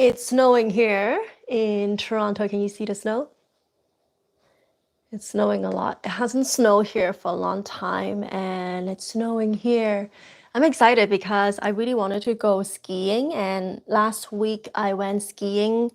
It's snowing here in Toronto. Can you see the snow? It's snowing a lot. It hasn't snowed here for a long time, and it's snowing here. I'm excited because I really wanted to go skiing, and last week I went skiing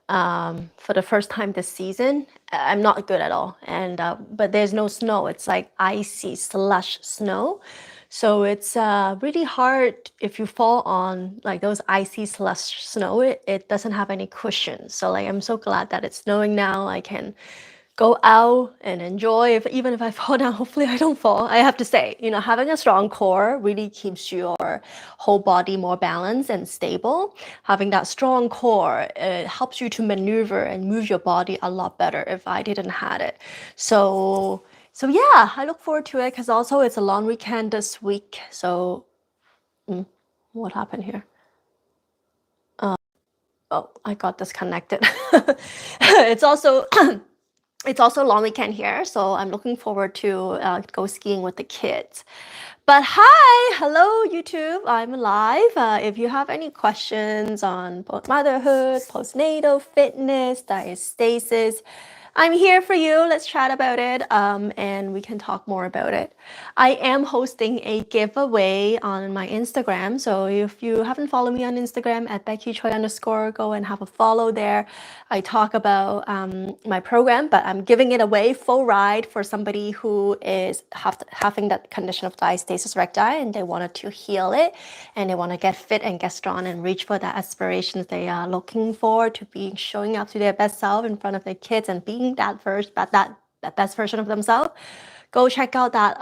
for the first time this season. I'm not good at all, and but there's no snow. It's like icy slush snow. So it's really hard if you fall on like those icy slush snow. It doesn't have any cushion. So like I'm so glad that it's snowing now. I can go out and enjoy. Even if I fall down, hopefully I don't fall. I have to say, having a strong core really keeps your whole body more balanced and stable. Having that strong core, it helps you to maneuver and move your body a lot better if I didn't had it. So yeah, I look forward to it because also it's a long weekend this week. So what happened here? Oh, I got disconnected. It's also it's also a long weekend here, so I'm looking forward to go skiing with the kids. But hi, hello YouTube, I'm live. If you have any questions on motherhood, postnatal fitness, diastasis, I'm here for you. Let's chat about it, and we can talk more about it. I am hosting a giveaway on my Instagram. So if you haven't followed me on Instagram at Becky Choi _, go and have a follow there. I talk about my program, but I'm giving it away full ride for somebody who is having that condition of diastasis recti and they wanted to heal it and they want to get fit and get strong and reach for the aspirations they are looking for, to be showing up to their best self in front of their kids and being that best version of themselves. Go check out that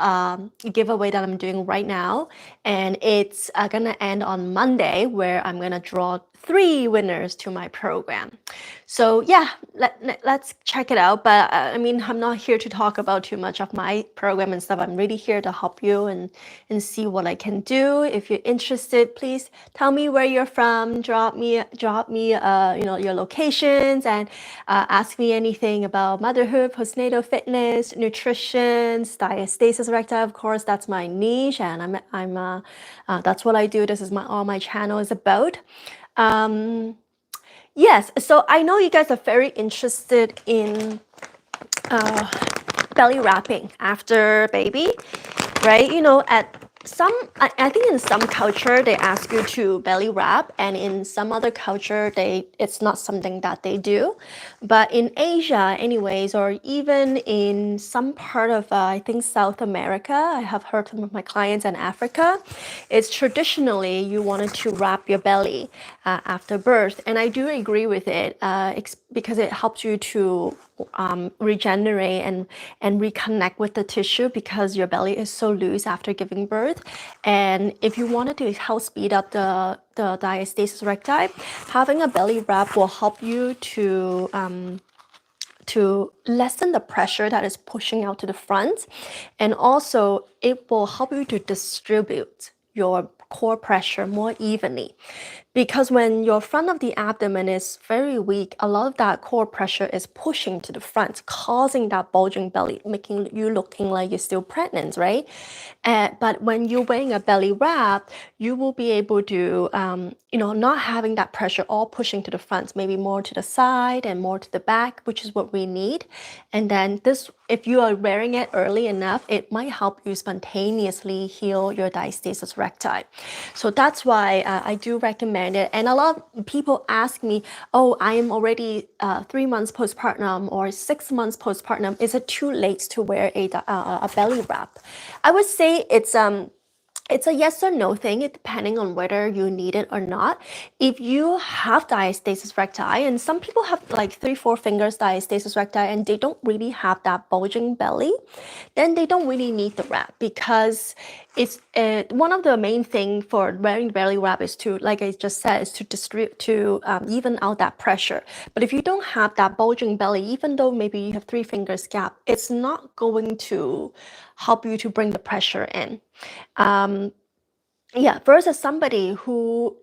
giveaway that I'm doing right now. And it's gonna end on Monday, where I'm gonna draw 3 winners to my program. So yeah, let's check it out. But I mean, I'm not here to talk about too much of my program and stuff. I'm really here to help you and see what I can do. If you're interested, please tell me where you're from. Drop me your locations, and ask me anything about motherhood, postnatal fitness, nutrition, diastasis recti. Of course, that's my niche, and that's what I do. This is all my channel is about. Yes, so I know you guys are very interested in belly wrapping after baby, right? I think in some culture they ask you to belly wrap, and in some other culture it's not something that they do. But in Asia, anyways, or even in some part of I think South America, I have heard some of my clients in Africa, it's traditionally you wanted to wrap your belly after birth, and I do agree with it because it helps you to regenerate and reconnect with the tissue, because your belly is so loose after giving birth. And if you wanted to help speed up the diastasis recti, having a belly wrap will help you to lessen the pressure that is pushing out to the front, and also it will help you to distribute your core pressure more evenly. Because when your front of the abdomen is very weak, a lot of that core pressure is pushing to the front, causing that bulging belly, making you looking like you're still pregnant, right? But when you're wearing a belly wrap, you will be able to, not having that pressure all pushing to the front, maybe more to the side and more to the back, which is what we need. And then if you are wearing it early enough, it might help you spontaneously heal your diastasis recti. So that's why I do recommend it. And a lot of people ask me, oh, I am already 3 months postpartum or 6 months postpartum. Is it too late to wear a belly wrap? I would say it's a yes or no thing, depending on whether you need it or not. If you have diastasis recti, and some people have like 3-4 fingers diastasis recti, and they don't really have that bulging belly, then they don't really need the wrap, because it's one of the main thing for wearing belly wrap is to, like I just said, is to distribute, to even out that pressure. But if you don't have that bulging belly, even though maybe you have 3 fingers gap, it's not going to help you to bring the pressure in. Yeah, versus somebody who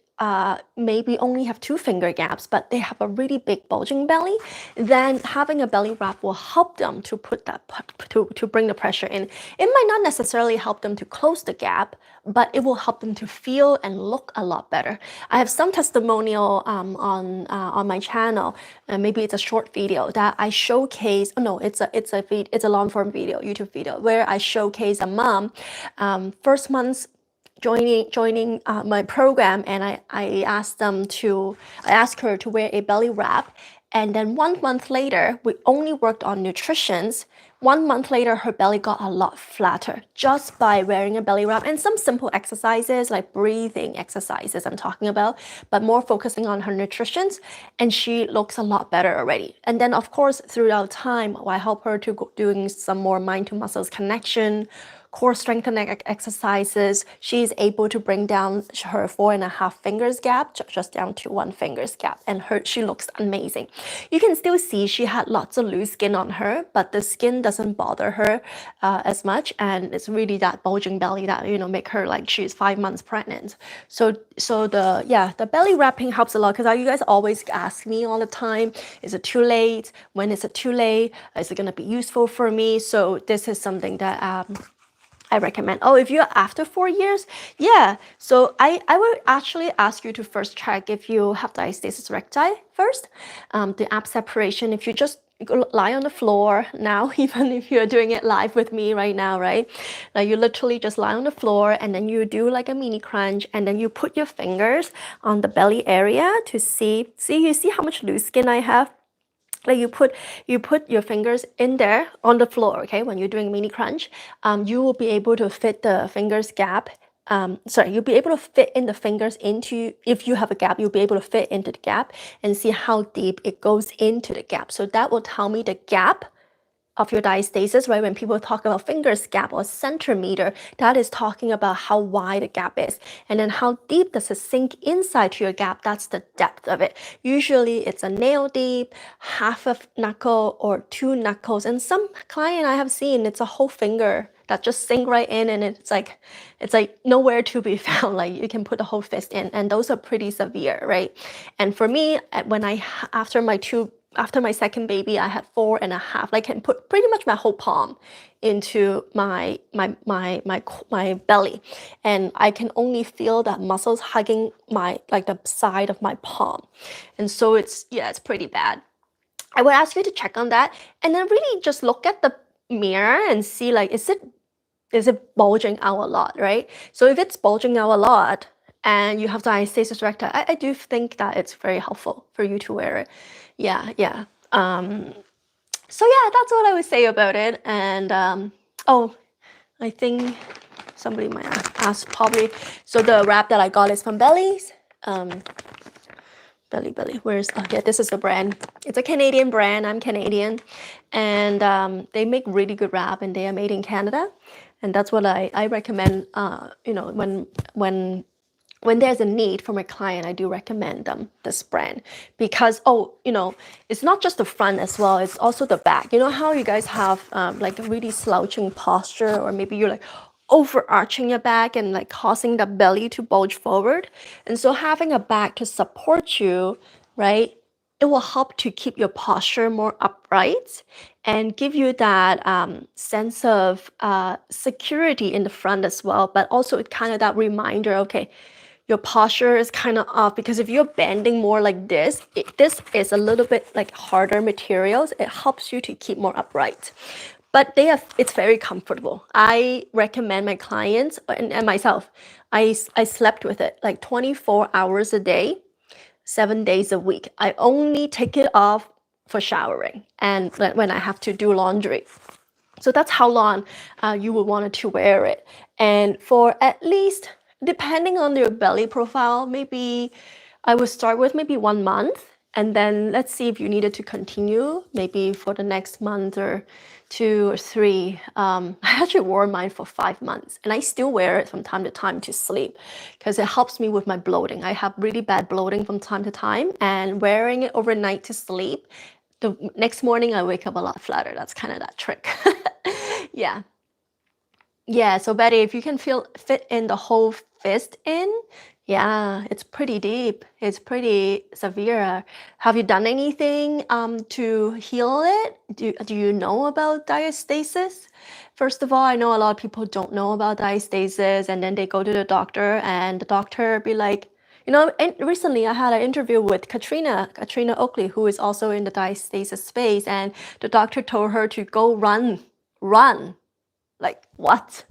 maybe only have 2 finger gaps, but they have a really big bulging belly, then having a belly wrap will help them to put that to bring the pressure in. It might not necessarily help them to close the gap, but it will help them to feel and look a lot better. I have some testimonial on my channel, and maybe it's a short video that I showcase. Oh no, it's a long form video, YouTube video, where I showcase a mom, first month's joining my program, and I asked her to wear a belly wrap, and then 1 month later we only worked on nutritions. 1 month later her belly got a lot flatter just by wearing a belly wrap and some simple exercises like breathing exercises I'm talking about, but more focusing on her nutritions, and she looks a lot better already. And then of course throughout time I help her to go doing some more mind to muscles connection, core strengthening exercises. She's able to bring down her 4.5 fingers gap just down to 1 fingers gap, and she looks amazing. You can still see she had lots of loose skin on her, but the skin doesn't bother her as much, and it's really that bulging belly that make her like she's 5 months pregnant. So the belly wrapping helps a lot, because you guys always ask me all the time, is it too late? When is it too late? Is it going to be useful for me? So this is something that I recommend. Oh, if you're after 4 years, yeah. So I would actually ask you to first check if you have diastasis recti first, the ab separation. If you just lie on the floor now, even if you're doing it live with me right now, right? Now you literally just lie on the floor, and then you do like a mini crunch, and then you put your fingers on the belly area to see you see how much loose skin I have. Like you put your fingers in there on the floor, okay? When you're doing mini crunch, you will be able to fit the fingers gap. You'll be able to fit in the fingers into, if you have a gap, you'll be able to fit into the gap and see how deep it goes into the gap. So that will tell me the gap of your diastasis, right? When people talk about fingers gap or centimeter, that is talking about how wide the gap is. And then how deep does it sink inside to your gap? That's the depth of it. Usually it's a nail deep, half a knuckle or 2 knuckles. And some client I have seen, it's a whole finger that just sink right in, and it's like nowhere to be found. Like you can put the whole fist in, and those are pretty severe, right? And for me, after my second baby, I had 4.5. I can put pretty much my whole palm into my belly, and I can only feel that muscles hugging the side of my palm, and so it's pretty bad. I would ask you to check on that, and then really just look at the mirror and see like is it bulging out a lot, right? So if it's bulging out a lot and you have diastasis recti, I do think that it's very helpful for you to wear it. Yeah. So yeah, that's what I would say about it. And I think somebody might ask probably. So the wrap that I got is from Belly's. Belly. Yeah, this is the brand. It's a Canadian brand. I'm Canadian, and they make really good wrap, and they are made in Canada, and that's what I recommend. When there's a need for my client, I do recommend them this brand, because it's not just the front as well, it's also the back. You know how you guys have like a really slouching posture, or maybe you're like overarching your back and like causing the belly to bulge forward. And so having a back to support you, right, it will help to keep your posture more upright and give you that sense of security in the front as well. But also it kind of that reminder, okay, your posture is kind of off, because if you're bending more like this, this is a little bit like harder materials. It helps you to keep more upright. But it's very comfortable. I recommend my clients and myself, I slept with it like 24 hours a day, 7 days a week. I only take it off for showering and when I have to do laundry. So that's how long you would want to wear it. And for at least, depending on your belly profile, maybe I would start with maybe 1 month, and then let's see if you needed to continue maybe for the next month or 2 or 3. I actually wore mine for 5 months, and I still wear it from time to time to sleep, because it helps me with my bloating. I have really bad bloating from time to time, and wearing it overnight to sleep, the next morning I wake up a lot flatter. That's kind of that trick. Yeah, so Betty, if you can fit in the whole fist in, Yeah, it's pretty deep. It's pretty severe. Have you done anything to heal it? Do you know about diastasis? First of all, I know a lot of people don't know about diastasis, and then they go to the doctor, and the doctor be like, and recently I had an interview with Katrina Oakley, who is also in the diastasis space, and the doctor told her to go run. Like, what?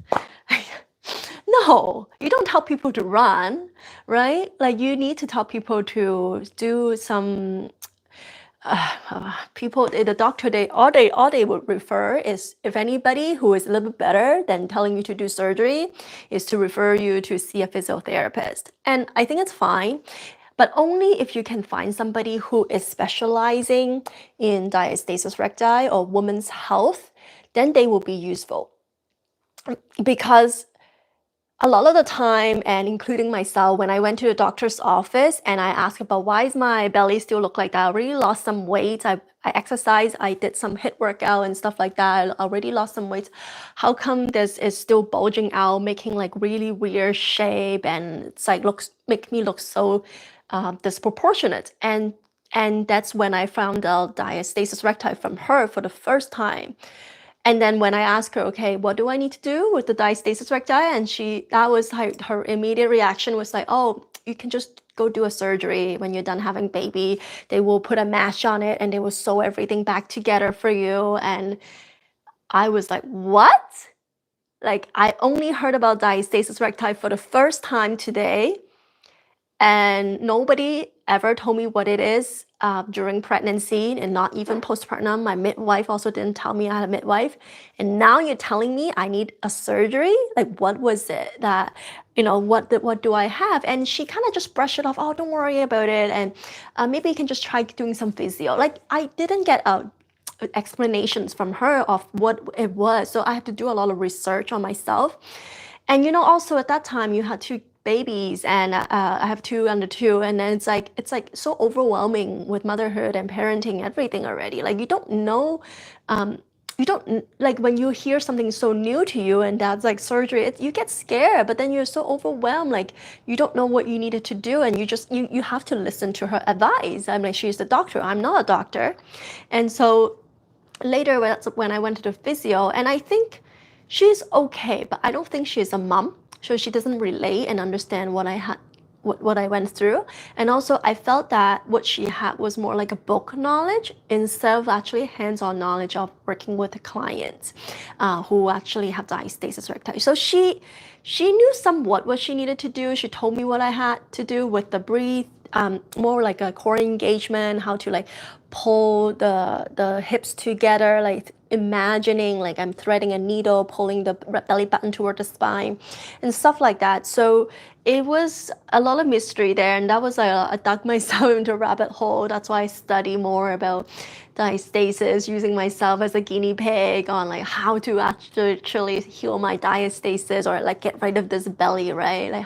No, you don't tell people to run, right? Like you need to tell people to do some people the doctor they would refer is if anybody who is a little bit better than telling you to do surgery is to refer you to see a physiotherapist. And I think it's fine, but only if you can find somebody who is specializing in diastasis recti or women's health, then they will be useful. Because a lot of the time, and including myself, when I went to the doctor's office and I asked about why is my belly still look like that, I already lost some weight. I exercised, I did some HIIT workout and stuff like that. I already lost some weight. How come this is still bulging out, making like really weird shape, and it's like make me look so disproportionate. And that's when I found out diastasis recti from her for the first time. And then when I asked her, okay, what do I need to do with the diastasis recti? And that was her immediate reaction was like, oh, you can just go do a surgery when you're done having baby. They will put a mesh on it and they will sew everything back together for you. And I was like, what? Like I only heard about diastasis recti for the first time today. And nobody ever told me what it is during pregnancy and not even postpartum. My midwife also didn't tell me I had a midwife. And now you're telling me I need a surgery? Like, what was it that, what do I have? And she kind of just brushed it off. Oh, don't worry about it. And maybe you can just try doing some physio. Like, I didn't get explanations from her of what it was. So I had to do a lot of research on myself. And also at that time you had two babies, and I have two under two, and then it's like so overwhelming with motherhood and parenting, everything already. Like you don't know, you don't like when you hear something so new to you, and that's like surgery. You get scared, but then you're so overwhelmed, like you don't know what you needed to do, and you have to listen to her advice. I'm like, she's the doctor. I'm not a doctor, and so later when I went to the physio, and I think she's okay, but I don't think she's a mom, so she doesn't relate and understand what I had, what I went through. And also I felt that what she had was more like a book knowledge instead of actually hands-on knowledge of working with the clients who actually have diastasis recti. So she knew somewhat what she needed to do. She told me what I had to do with the breathe, more like a core engagement, how to like pull the hips together, like imagining like I'm threading a needle, pulling the belly button toward the spine and stuff like that. So it was a lot of mystery there, and that was I dug myself into a rabbit hole. That's why I study more about diastasis, using myself as a guinea pig on like how to actually heal my diastasis or like get rid of this belly, right? Like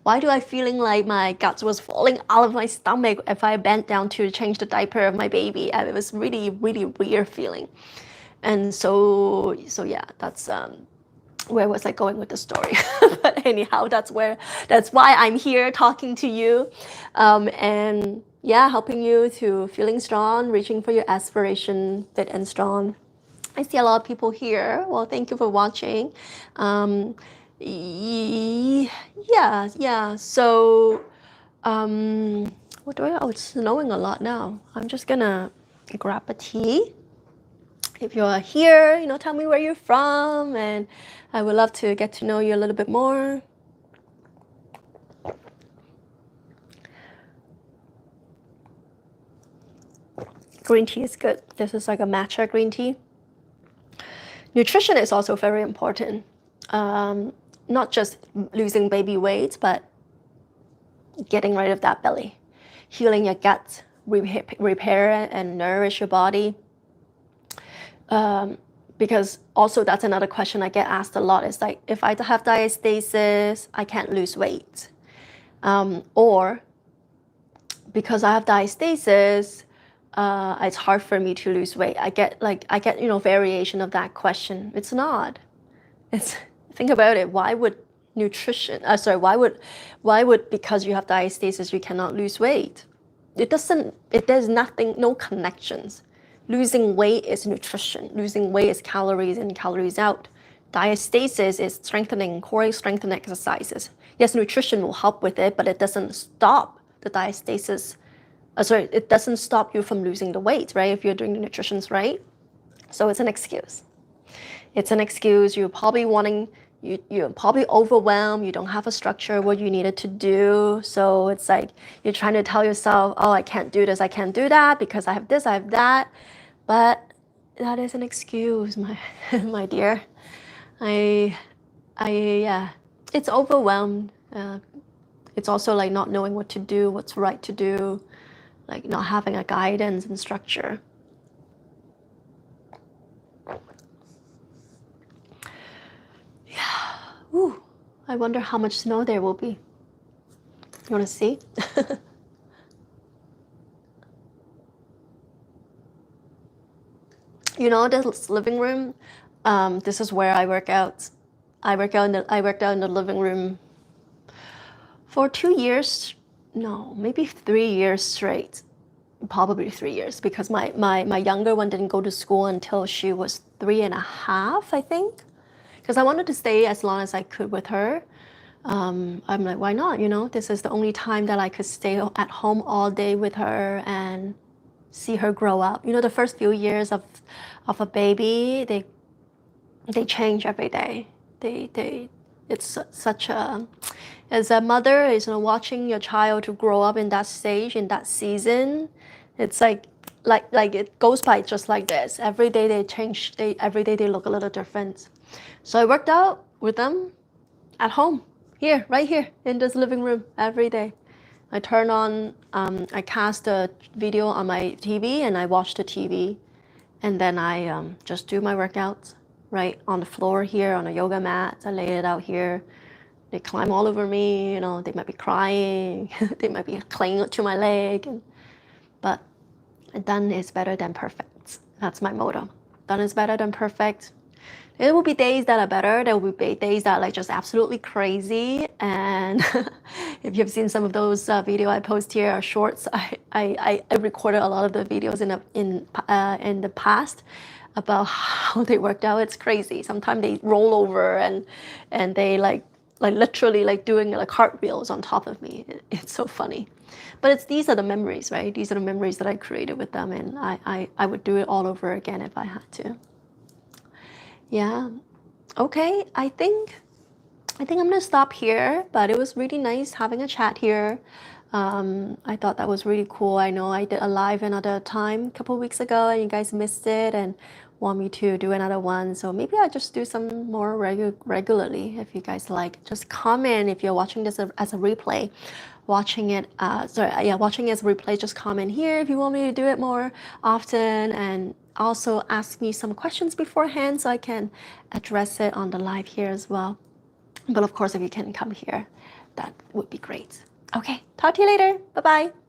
why do I feeling like my guts was falling out of my stomach if I bent down to change the diaper of my baby? And it was really, really weird feeling. And so yeah, that's where was I going with the story? But anyhow, that's why I'm here talking to you, and yeah, helping you to feeling strong, reaching for your aspiration, fit and strong. I see a lot of people here. Well, thank you for watching. Yeah. So, what do I? Oh, it's snowing a lot now. I'm just gonna grab a tea. If you're here, tell me where you're from, and I would love to get to know you a little bit more. Green tea is good. This is like a matcha green tea. Nutrition is also very important. Not just losing baby weight, but getting rid of that belly, healing your gut, repair and nourish your body. Because also that's another question I get asked a lot. Is like, if I have diastasis, I can't lose weight, or because I have diastasis, it's hard for me to lose weight. I get variation of that question. It's not. It's think about it. Why would nutrition? Why would because you have diastasis you cannot lose weight? There's nothing, no connections. Losing weight is nutrition. Losing weight is calories in, calories out. Diastasis is strengthening, core strengthening exercises. Yes, nutrition will help with it, but it doesn't stop the diastasis. It doesn't stop you from losing the weight, right? If you're doing the nutritions right. So it's an excuse. It's an excuse. You're probably you're probably overwhelmed. You don't have a structure what you needed to do. So it's like you're trying to tell yourself, oh, I can't do this, I can't do that because I have this, I have that. But that is an excuse, my dear. Yeah, it's overwhelmed. It's also like not knowing what to do, what's right to do, like not having a guidance and structure. Yeah. Ooh, I wonder how much snow there will be. You want to see? You know, this living room, this is where I work out. I worked out in the living room for 2 years, no, maybe 3 years straight. Probably 3 years because my younger one didn't go to school until she was 3.5, I think. Because I wanted to stay as long as I could with her. I'm like, why not? You know, this is the only time that I could stay at home all day with her and see her grow up. You know, the first few years of a baby, they change every day. It's such a, as a mother, is, you know, watching your child to grow up in that stage, in that season. It's like it goes by just like this. Every day they change. Every day they look a little different. So I worked out with them at home, here, right here in this living room every day. I turn on, I cast a video on my TV and I watch the TV, and then I just do my workouts right on the floor here on a yoga mat. I lay it out here. They climb all over me, you know, they might be crying, they might be clinging to my leg, but done is better than perfect. That's my motto. Done is better than perfect. There will be days that are better. There will be days that are like just absolutely crazy. And if you've seen some of those video I post here or shorts, I recorded a lot of the videos in the past about how they worked out. It's crazy. Sometimes they roll over and they like literally like doing like cartwheels on top of me. It's so funny. But these are the memories, right? These are the memories that I created with them, and I would do it all over again if I had to. Yeah. Okay, I think I'm gonna stop here, but it was really nice having a chat here. I thought that was really cool. I know I did a live another time a couple of weeks ago and you guys missed it and want me to do another one. So maybe I just do some more regularly if you guys like. Just comment if you're watching this as a replay. Watching it as a replay, just comment here if you want me to do it more often, and also ask me some questions beforehand so I can address it on the live here as well. But of course, if you can come here, that would be great. Okay, talk to you later. Bye-bye.